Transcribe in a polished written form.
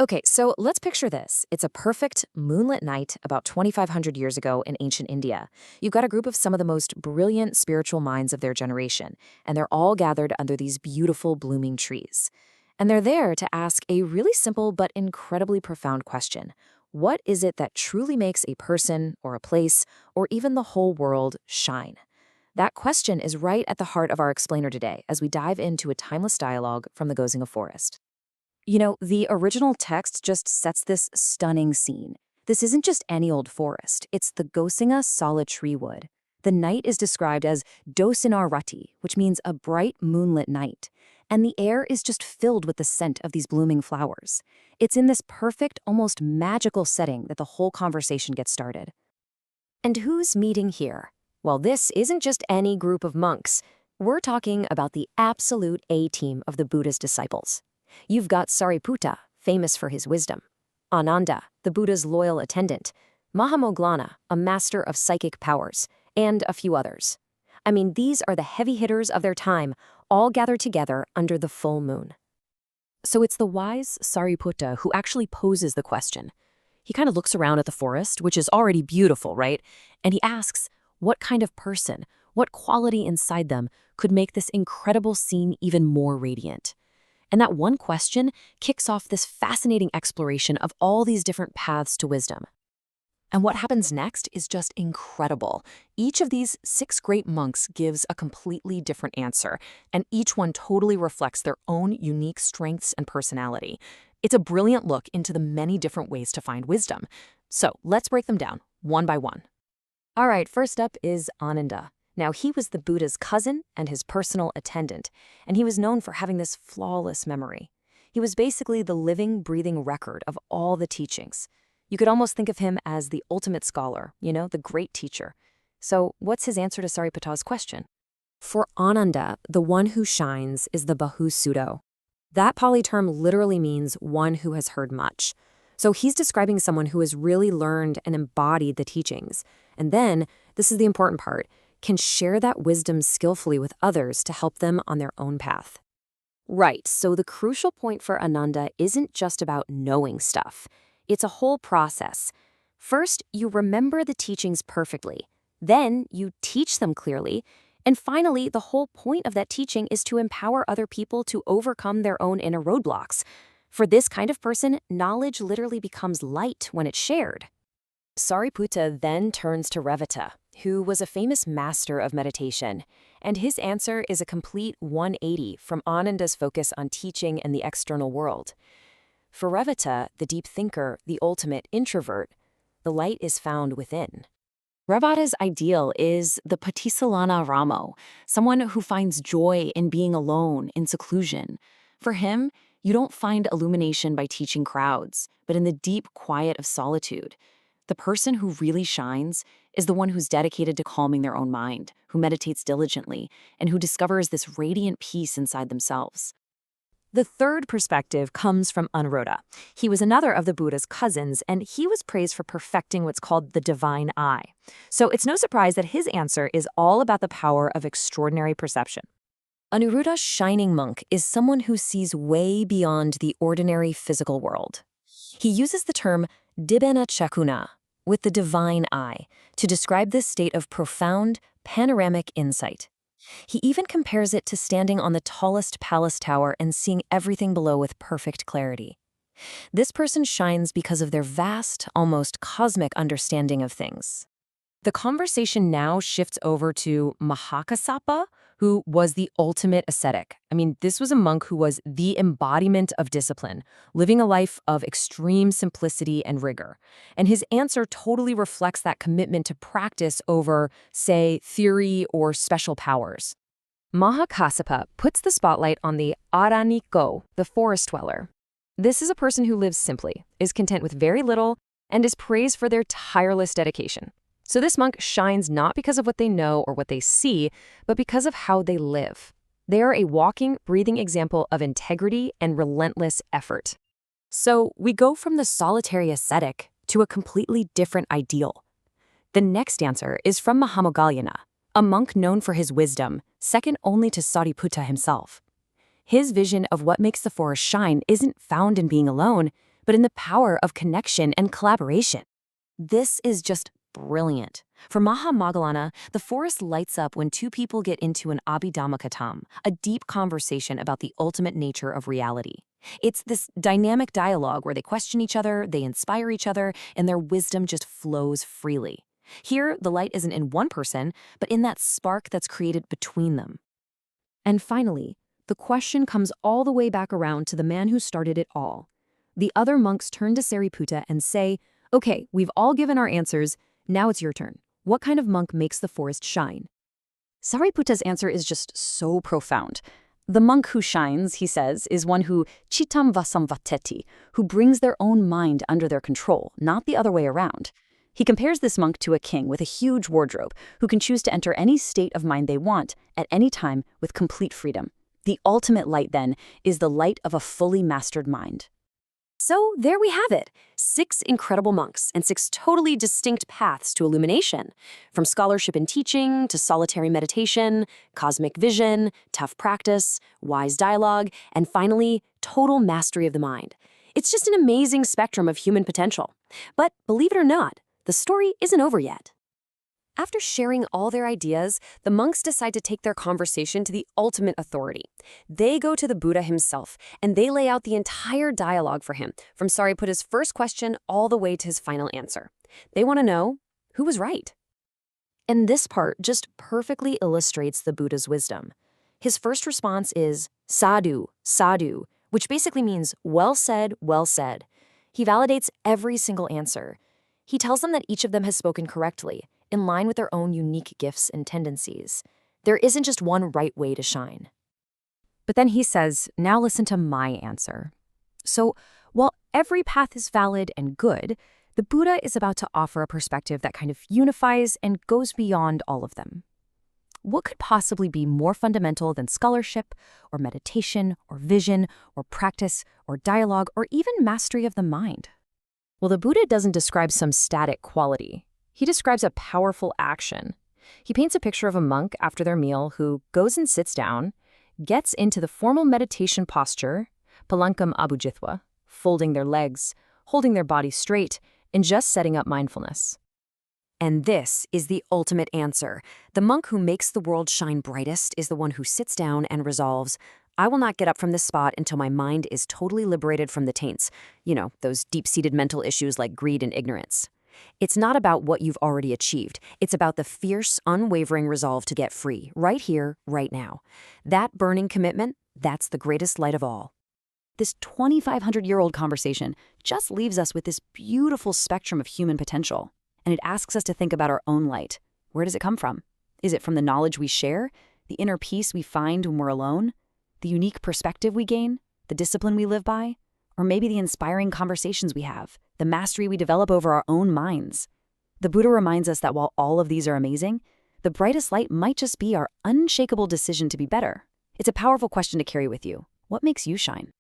Okay, so let's picture this. It's a perfect moonlit night about 2,500 years ago in ancient India. You've got a group of some of the most brilliant spiritual minds of their generation, and they're all gathered under these beautiful blooming trees. And they're there to ask a really simple but incredibly profound question. What is it that truly makes a person or a place or even the whole world shine? That question is right at the heart of our explainer today as we dive into a timeless dialogue from the Gosinga forest. The original text just sets this stunning scene. This isn't just any old forest, it's the Gosinga Sāla tree wood. The night is described as dosinarati, which means a bright moonlit night. And the air is just filled with the scent of these blooming flowers. It's in this perfect, almost magical setting that the whole conversation gets started. And who's meeting here? Well, this isn't just any group of monks. We're talking about the absolute A-team of the Buddha's disciples. You've got Sāriputta, famous for his wisdom; Ānanda, the Buddha's loyal attendant; Mahāmoggallāna, a master of psychic powers; and a few others. I mean, these are the heavy hitters of their time, all gathered together under the full moon. So it's the wise Sāriputta who actually poses the question. He kind of looks around at the forest, which is already beautiful, right? And he asks, what kind of person, what quality inside them could make this incredible scene even more radiant? And that one question kicks off this fascinating exploration of all these different paths to wisdom. And what happens next is just incredible. Each of these 6 great monks gives a completely different answer, and each one totally reflects their own unique strengths and personality. It's a brilliant look into the many different ways to find wisdom. So let's break them down, one by one. All right, first up is Ānanda. Now, he was the Buddha's cousin and his personal attendant, and he was known for having this flawless memory. He was basically the living, breathing record of all the teachings. You could almost think of him as the ultimate scholar, the great teacher. So what's his answer to Sariputta's question? For Ānanda, the one who shines is the Bahu-Sutto. That Pali term literally means one who has heard much. So he's describing someone who has really learned and embodied the teachings. And then, this is the important part, can share that wisdom skillfully with others to help them on their own path. Right, so the crucial point for Ānanda isn't just about knowing stuff. It's a whole process. First, you remember the teachings perfectly. Then, you teach them clearly. And finally, the whole point of that teaching is to empower other people to overcome their own inner roadblocks. For this kind of person, knowledge literally becomes light when it's shared. Sāriputta then turns to Revata, who was a famous master of meditation, and his answer is a complete 180 from Ānanda's focus on teaching and the external world. For Revata, the deep thinker, the ultimate introvert, the light is found within. Revata's ideal is the Patisalana Ramo, someone who finds joy in being alone, in seclusion. For him, you don't find illumination by teaching crowds, but in the deep quiet of solitude. The person who really shines is the one who's dedicated to calming their own mind, who meditates diligently, and who discovers this radiant peace inside themselves. The third perspective comes from Anuruddha. He was another of the Buddha's cousins, and he was praised for perfecting what's called the divine eye. So it's no surprise that his answer is all about the power of extraordinary perception. Anuruddha's shining monk is someone who sees way beyond the ordinary physical world. He uses the term Dibbana Chakuna, with the divine eye, to describe this state of profound, panoramic insight. He even compares it to standing on the tallest palace tower and seeing everything below with perfect clarity. This person shines because of their vast, almost cosmic understanding of things. The conversation now shifts over to Mahākassapa, who was the ultimate ascetic. I mean, this was a monk who was the embodiment of discipline, living a life of extreme simplicity and rigor. And his answer totally reflects that commitment to practice over, say, theory or special powers. Mahākassapa puts the spotlight on the Aranikko, the forest dweller. This is a person who lives simply, is content with very little, and is praised for their tireless dedication. So this monk shines not because of what they know or what they see, but because of how they live. They are a walking, breathing example of integrity and relentless effort. So we go from the solitary ascetic to a completely different ideal. The next answer is from Mahāmoggallāna, a monk known for his wisdom, second only to Sāriputta himself. His vision of what makes the forest shine isn't found in being alone, but in the power of connection and collaboration. This is just brilliant. For Mahāmoggallāna, the forest lights up when two people get into an abhidhammakattam, a deep conversation about the ultimate nature of reality. It's this dynamic dialogue where they question each other, they inspire each other, and their wisdom just flows freely. Here, the light isn't in one person, but in that spark that's created between them. And finally, the question comes all the way back around to the man who started it all. The other monks turn to Sāriputta and say, "Okay, we've all given our answers. Now it's your turn. What kind of monk makes the forest shine?" Sāriputta's answer is just so profound. The monk who shines, he says, is one who chittam vasamvateti, who brings their own mind under their control, not the other way around. He compares this monk to a king with a huge wardrobe who can choose to enter any state of mind they want at any time with complete freedom. The ultimate light, then, is the light of a fully mastered mind. So there we have it, 6 incredible monks and 6 totally distinct paths to illumination. From scholarship and teaching to solitary meditation, cosmic vision, tough practice, wise dialogue, and finally, total mastery of the mind. It's just an amazing spectrum of human potential. But believe it or not, the story isn't over yet. After sharing all their ideas, the monks decide to take their conversation to the ultimate authority. They go to the Buddha himself, and they lay out the entire dialogue for him, from Sāriputta's first question all the way to his final answer. They want to know who was right. And this part just perfectly illustrates the Buddha's wisdom. His first response is sadhu, sadhu, which basically means well said, well said. He validates every single answer. He tells them that each of them has spoken correctly, in line with their own unique gifts and tendencies. There isn't just one right way to shine. But then he says, now listen to my answer. So, while every path is valid and good, the Buddha is about to offer a perspective that kind of unifies and goes beyond all of them. What could possibly be more fundamental than scholarship, or meditation, or vision, or practice, or dialogue, or even mastery of the mind? Well, the Buddha doesn't describe some static quality. He describes a powerful action. He paints a picture of a monk after their meal who goes and sits down, gets into the formal meditation posture, palankam abhujitva, folding their legs, holding their body straight, and just setting up mindfulness. And this is the ultimate answer. The monk who makes the world shine brightest is the one who sits down and resolves, I will not get up from this spot until my mind is totally liberated from the taints. You know, those deep-seated mental issues like greed and ignorance. It's not about what you've already achieved. It's about the fierce, unwavering resolve to get free, right here, right now. That burning commitment, that's the greatest light of all. This 2,500-year-old conversation just leaves us with this beautiful spectrum of human potential. And it asks us to think about our own light. Where does it come from? Is it from the knowledge we share, the inner peace we find when we're alone, the unique perspective we gain, the discipline we live by, or maybe the inspiring conversations we have, the mastery we develop over our own minds? The Buddha reminds us that while all of these are amazing, the brightest light might just be our unshakable decision to be better. It's a powerful question to carry with you. What makes you shine?